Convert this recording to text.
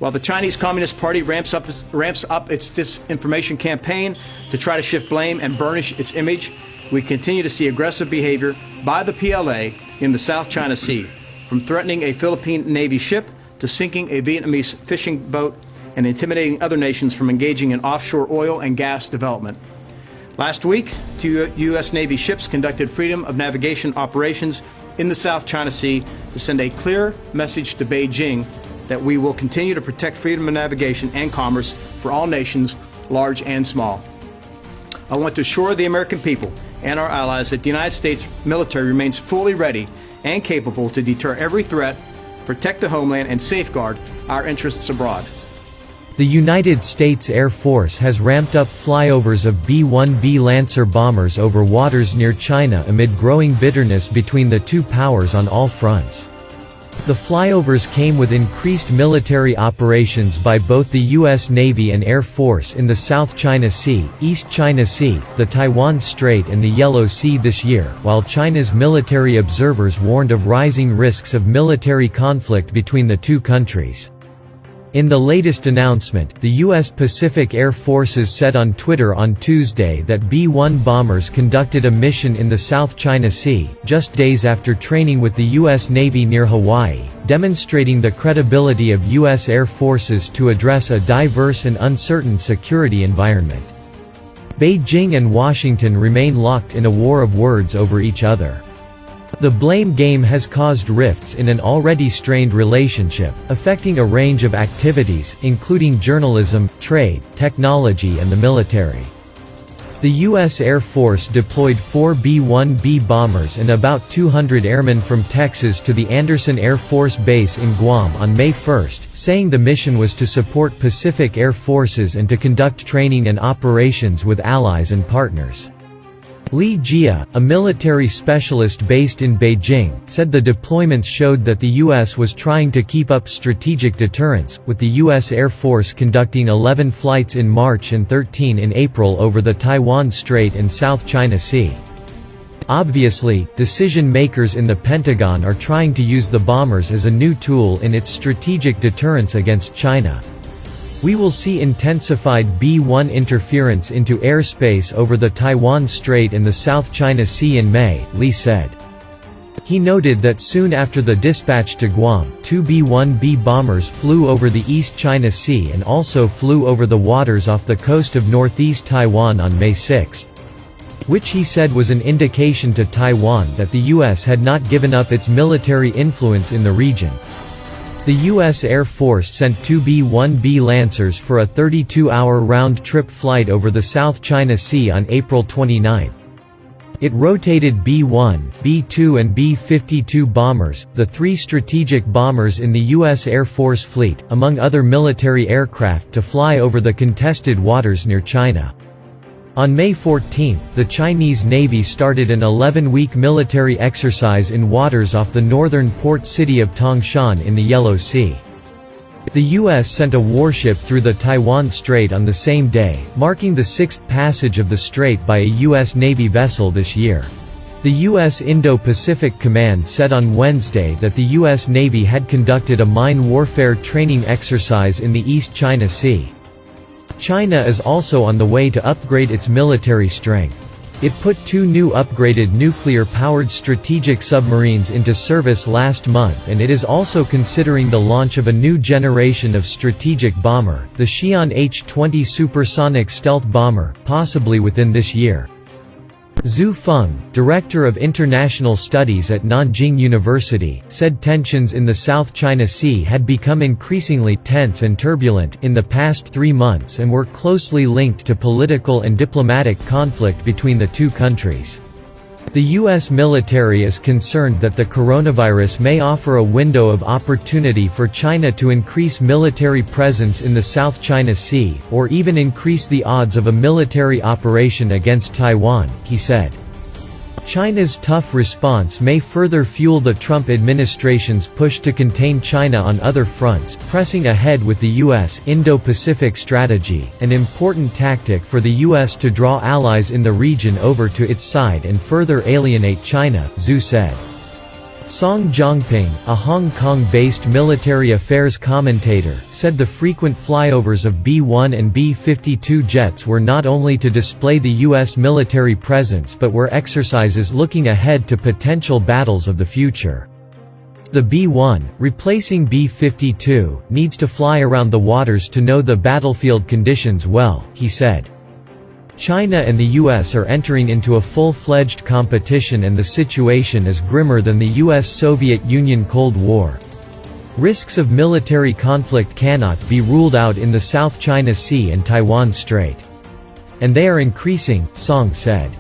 While the Chinese Communist Party ramps up its disinformation campaign to try to shift blame and burnish its image, we continue to see aggressive behavior by the PLA in the South China Sea, from threatening a Philippine Navy ship to sinking a Vietnamese fishing boat and intimidating other nations from engaging in offshore oil and gas development. Last week, 2 U.S. Navy ships conducted freedom of navigation operations in the South China Sea to send a clear message to Beijing that we will continue to protect freedom of navigation and commerce for all nations, large and small. I want to assure the American people and our allies that the United States military remains fully ready and capable to deter every threat, protect the homeland, and safeguard our interests abroad. The United States Air Force has ramped up flyovers of B-1B Lancer bombers over waters near China amid growing bitterness between the two powers on all fronts. The flyovers came with increased military operations by both the U.S. Navy and Air Force in the South China Sea, East China Sea, the Taiwan Strait and the Yellow Sea this year, while China's military observers warned of rising risks of military conflict between the two countries. In the latest announcement, the U.S. Pacific Air Forces said on Twitter on Tuesday that B-1 bombers conducted a mission in the South China Sea, just days after training with the U.S. Navy near Hawaii, demonstrating the credibility of U.S. Air Forces to address a diverse and uncertain security environment. Beijing and Washington remain locked in a war of words over each other. The blame game has caused rifts in an already strained relationship, affecting a range of activities, including journalism, trade, technology and the military. The U.S. Air Force deployed 4 B-1B bombers and about 200 airmen from Texas to the Anderson Air Force Base in Guam on May 1, saying the mission was to support Pacific Air Forces and to conduct training and operations with allies and partners. Li Jia, a military specialist based in Beijing, said the deployments showed that the U.S. was trying to keep up strategic deterrence, with the U.S. Air Force conducting 11 flights in March and 13 in April over the Taiwan Strait and South China Sea. Obviously, decision-makers in the Pentagon are trying to use the bombers as a new tool in its strategic deterrence against China. We will see intensified B-1 interference into airspace over the Taiwan Strait and the South China Sea in May, Li said. He noted that soon after the dispatch to Guam, 2 B-1B bombers flew over the East China Sea and also flew over the waters off the coast of northeast Taiwan on May 6, which he said was an indication to Taiwan that the U.S. had not given up its military influence in the region. The U.S. Air Force sent 2 B-1B Lancers for a 32-hour round-trip flight over the South China Sea on April 29. It rotated B-1, B-2 and B-52 bombers, the 3 strategic bombers in the U.S. Air Force fleet, among other military aircraft to fly over the contested waters near China. On May 14, the Chinese Navy started an 11-week military exercise in waters off the northern port city of Tangshan in the Yellow Sea. The U.S. sent a warship through the Taiwan Strait on the same day, marking the 6th passage of the strait by a U.S. Navy vessel this year. The U.S. Indo-Pacific Command said on Wednesday that the U.S. Navy had conducted a mine warfare training exercise in the East China Sea. China is also on the way to upgrade its military strength. It put 2 new upgraded nuclear-powered strategic submarines into service last month, and it is also considering the launch of a new generation of strategic bomber, the Xi'an H-20 supersonic stealth bomber, possibly within this year. Zhu Feng, director of international studies at Nanjing University, said tensions in the South China Sea had become increasingly tense and turbulent in the past 3 months and were closely linked to political and diplomatic conflict between the two countries. The U.S. military is concerned that the coronavirus may offer a window of opportunity for China to increase military presence in the South China Sea, or even increase the odds of a military operation against Taiwan, he said. China's tough response may further fuel the Trump administration's push to contain China on other fronts, pressing ahead with the U.S. Indo-Pacific strategy, an important tactic for the U.S. to draw allies in the region over to its side and further alienate China, Zhu said. Song Zhongping, a Hong Kong-based military affairs commentator, said the frequent flyovers of B-1 and B-52 jets were not only to display the U.S. military presence but were exercises looking ahead to potential battles of the future. The B-1, replacing B-52, needs to fly around the waters to know the battlefield conditions well, he said. China and the U.S. are entering into a full-fledged competition and the situation is grimmer than the U.S.-Soviet Union Cold War. Risks of military conflict cannot be ruled out in the South China Sea and Taiwan Strait. And they are increasing, Song said.